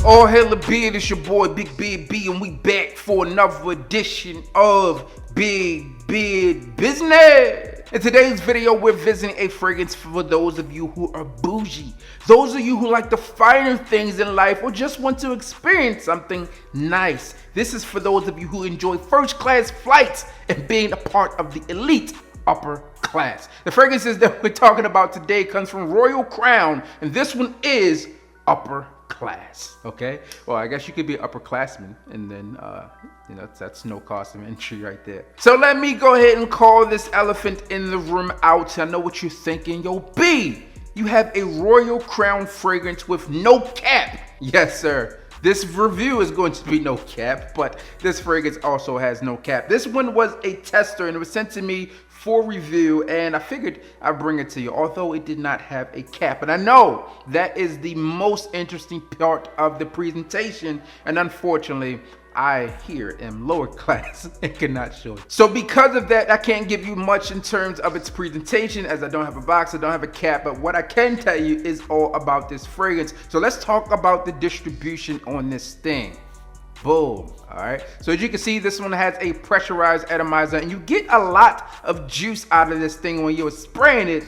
All hail the beard, it's your boy Big Beard B, and we back for another edition of Big Beard Business. In today's video, we're visiting a fragrance for those of you who are bougie, those of you who like the finer things in life or just want to experience something nice. This is for those of you who enjoy first-class flights and being a part of the elite upper class. The fragrances that we're talking about today comes from Royal Crown, and this one is upper class. Okay, well, I guess you could be an upperclassman, and then that's no cost of entry right there. So let me go ahead and call this elephant in the room out. I know what you're thinking. Yo, B, you have a Royal Crown fragrance with no cap. Yes, sir. This review is going to be no cap, but this fragrance also has no cap. This one was a tester, and it was sent to me for review, and I figured I'd bring it to you, although it did not have a cap. And I know that is the most interesting part of the presentation, and unfortunately, I here am lower class and cannot show it. So because of that, I can't give you much in terms of its presentation, as I don't have a box, I don't have a cap, but what I can tell you is all about this fragrance. So let's talk about the distribution on this thing. Boom. All right, so as you can see, this one has a pressurized atomizer, and you get a lot of juice out of this thing when you're spraying it,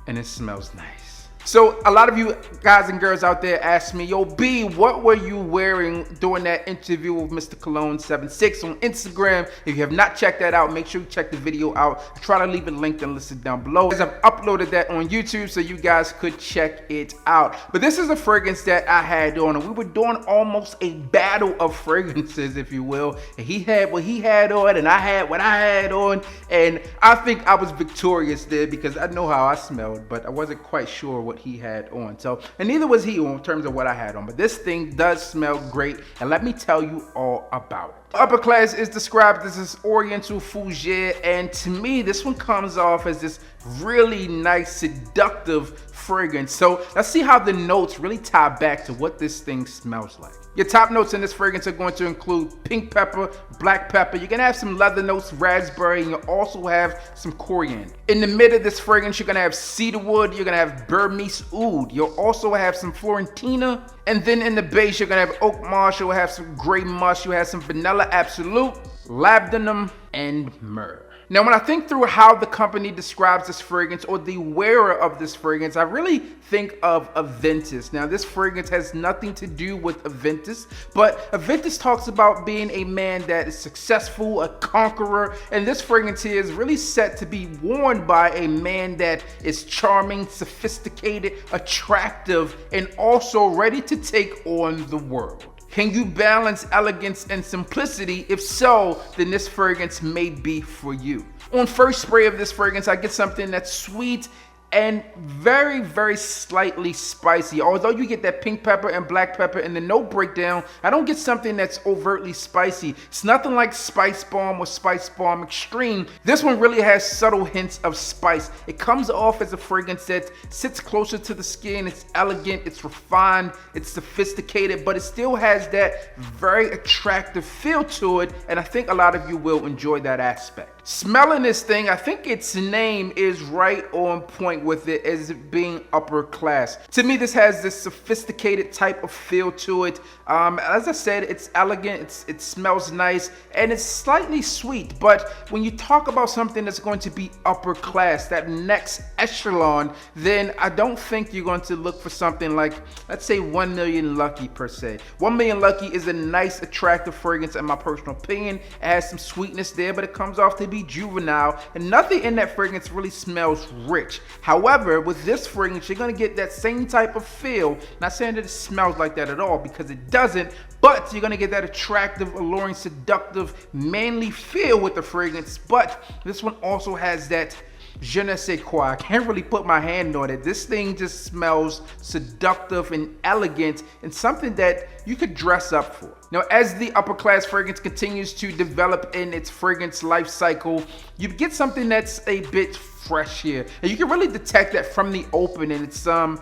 and it smells nice. So a lot of you guys and girls out there ask me, yo, B, what were you wearing during that interview with Mr. Cologne 76 on Instagram? If you have not checked that out, make sure you check the video out. I try to leave it linked and listed down below, as I've uploaded that on YouTube so you guys could check it out. But this is a fragrance that I had on, and we were doing almost a battle of fragrances, if you will. And he had what he had on, and I had what I had on, and I think I was victorious there because I know how I smelled, but I wasn't quite sure what he had on. So, and neither was he in terms of what I had on, but this thing does smell great, and let me tell you all about it. Upper class is described as this oriental fougere, and to me this one comes off as this really nice seductive fragrance. So let's see how the notes really tie back to what this thing smells like. Your top notes in this fragrance are going to include pink pepper, black pepper. You're gonna have some leather notes, raspberry, and you'll also have some coriander. In the mid of this fragrance, you're gonna have cedarwood, you're gonna have Burmese oud. You'll also have some Florentina. And then in the base, you're gonna have oak moss, you'll have some gray musk, you'll have some vanilla absolute, labdanum, and myrrh. Now, when I think through how the company describes this fragrance or the wearer of this fragrance, I really think of Aventus. Now, this fragrance has nothing to do with Aventus, but Aventus talks about being a man that is successful, a conqueror, and this fragrance here is really set to be worn by a man that is charming, sophisticated, attractive, and also ready to take on the world. Can you balance elegance and simplicity? If so, then this fragrance may be for you. On first spray of this fragrance, I get something that's sweet and very, very slightly spicy. Although you get that pink pepper and black pepper in the note breakdown, I don't get something that's overtly spicy. It's nothing like Spice Bomb or Spice Bomb Extreme. This one really has subtle hints of spice. It comes off as a fragrance that sits closer to the skin. It's elegant, it's refined, it's sophisticated, but it still has that very attractive feel to it, and I think a lot of you will enjoy that aspect. Smelling this thing, I think its name is right on point with it as it being upper class. To me, this has this sophisticated type of feel to it. As I said, it's elegant, it smells nice, and it's slightly sweet. But when you talk about something that's going to be upper class, that next echelon, then I don't think you're going to look for something like, let's say, 1 Million Lucky per se. 1 Million Lucky is a nice, attractive fragrance in my personal opinion. It has some sweetness there, but it comes off to be juvenile, and nothing in that fragrance really smells rich. However, with this fragrance, you're gonna get that same type of feel. Not saying that it smells like that at all, because it doesn't, but you're gonna get that attractive, alluring, seductive, manly feel with the fragrance. But this one also has that je ne sais quoi. I can't really put my hand on it. This thing just smells seductive and elegant, and something that you could dress up for. Now, as the upper class fragrance continues to develop in its fragrance life cycle, you get something that's a bit fresh here. And you can really detect that from the opening. It's some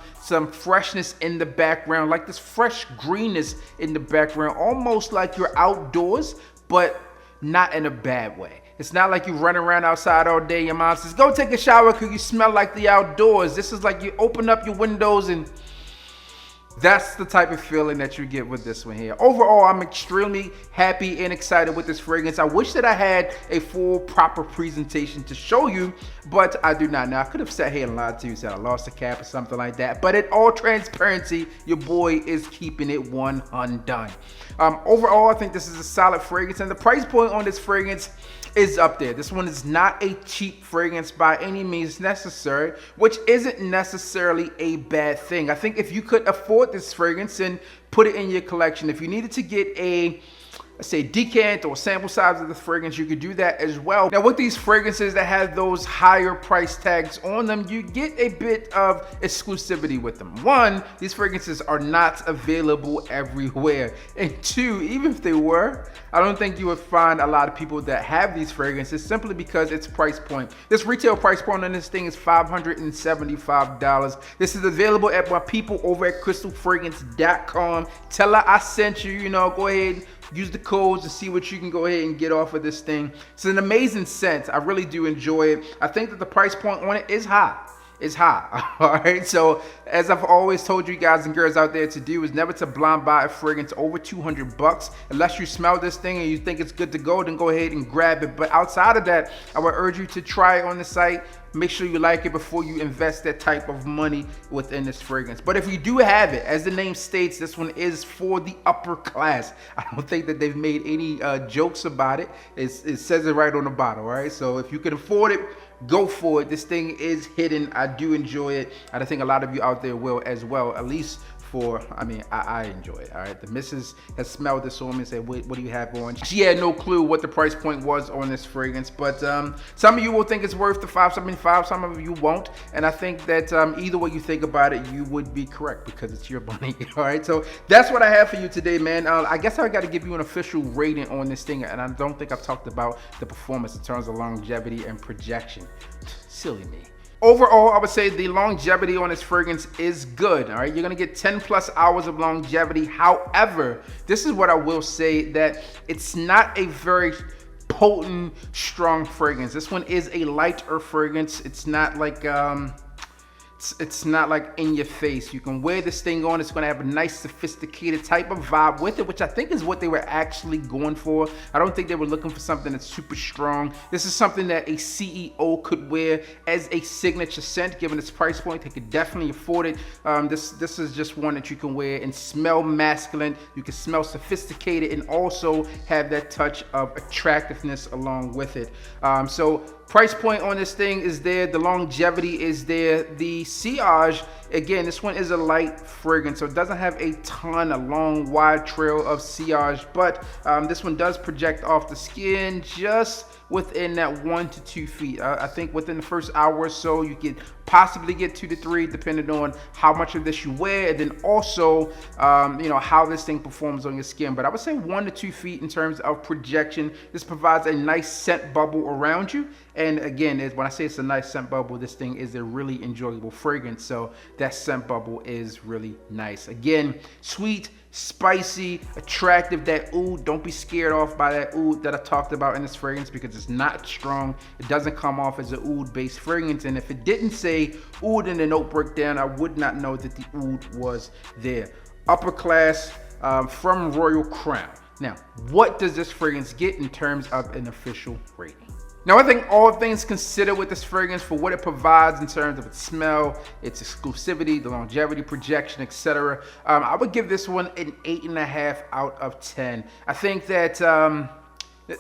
freshness in the background, like this fresh greenness in the background, almost like you're outdoors, but not in a bad way. It's not like you run around outside all day. Your mom says, go take a shower because you smell like the outdoors. This is like you open up your windows and That's the type of feeling that you get with this one here. Overall, I'm extremely happy and excited with this fragrance. I wish that I had a full proper presentation to show you, but I do not. Now, I could have sat here and lied to you, said I lost a cap or something like that, but in all transparency, your boy is keeping it one undone. Overall, I think this is a solid fragrance, and the price point on this fragrance is up there. This one is not a cheap fragrance by any means necessary, which isn't necessarily a bad thing. I think if you could afford this fragrance and put it in your collection, if you needed to get a, let's say, decant or sample size of the fragrance, you could do that as well. Now, with these fragrances that have those higher price tags on them, you get a bit of exclusivity with them. One, these fragrances are not available everywhere. And two, even if they were, I don't think you would find a lot of people that have these fragrances simply because it's price point. This retail price point on this thing is $575. This is available at my people over at crystalfragrance.com. Tell her I sent you, go ahead, use the codes to see what you can go ahead and get off of this thing. It's an amazing scent. I really do enjoy it. I think that the price point on it is high. It's high. All right. So as I've always told you guys and girls out there to do is never to blind buy a fragrance over $200. Unless you smell this thing and you think it's good to go, then go ahead and grab it. But outside of that, I would urge you to try it on the site. Make sure you like it before you invest that type of money within this fragrance. But if you do have it, as the name states, this one is for the upper class. I don't think that they've made any jokes about it. It says it right on the bottle, all right? So if you can afford it, go for it. This thing is hidden. I do enjoy it. And I think a lot of you out there will as well, at least I enjoy it. All right, the missus has smelled this on me and said, what do you have on? She had no clue what the price point was on this fragrance, but some of you will think it's worth the $575, some of you won't, and I think that either way you think about it, you would be correct because it's your money. All right, so that's what I have for you today, man. I guess I got to give you an official rating on this thing, and I don't think I've talked about the performance in terms of longevity and projection. Silly me. Overall, I would say the longevity on this fragrance is good. All right, you're gonna get 10 plus hours of longevity. However, this is what I will say, that it's not a very potent, strong fragrance. This one is a lighter fragrance. It's not like it's not like in your face. You can wear this thing on, it's gonna have a nice sophisticated type of vibe with it, which I think is what they were actually going for. I don't think they were looking for something that's super strong. This is something that a CEO could wear as a signature scent. Given its price point, they could definitely afford it. This is just one that you can wear and smell masculine. You can smell sophisticated and also have that touch of attractiveness along with it. So price point on this thing is there, the longevity is there, the sillage, again, this one is a light fragrance, so it doesn't have a long wide trail of sillage, but this one does project off the skin just within that 1 to 2 feet. I think within the first hour or so, you could possibly get 2 to 3, depending on how much of this you wear, and then also, how this thing performs on your skin. But I would say 1 to 2 feet in terms of projection. This provides a nice scent bubble around you. And again, when I say it's a nice scent bubble, this thing is a really enjoyable fragrance. So that scent bubble is really nice. Again, sweet, spicy, attractive, that oud. Don't be scared off by that oud that I talked about in this fragrance, because it's not strong. It doesn't come off as an oud based fragrance, and if it didn't say oud in the note breakdown, I would not know that the oud was there. Upper class from Royal Crown. Now, what does this fragrance get in terms of an official rating? Now, I think all things considered with this fragrance, for what it provides in terms of its smell, its exclusivity, the longevity, projection, etc., I would give this one an 8.5 out of 10. I think that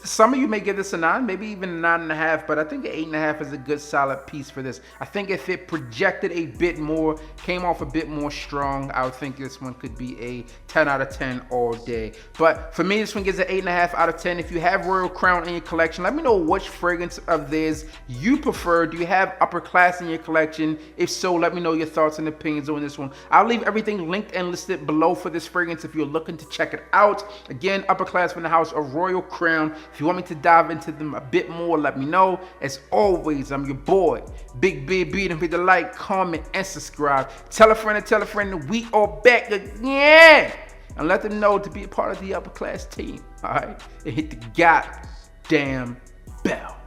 some of you may give this a 9, maybe even a 9.5, but I think an 8.5 is a good solid piece for this. I think if it projected a bit more, came off a bit more strong, I would think this one could be a 10 out of 10 all day. But for me, this one gets an 8.5 out of 10. If you have Royal Crown in your collection, let me know which fragrance of theirs you prefer. Do you have upper class in your collection? If so, let me know your thoughts and opinions on this one. I'll leave everything linked and listed below for this fragrance if you're looking to check it out. Again, upper class from the house of Royal Crown. If you want me to dive into them a bit more, let me know. As always, I'm your boy, Big B. Don't forget to like, comment, and subscribe. Tell a friend that we are back again. And let them know to be a part of the upper class team. All right? And hit the goddamn bell.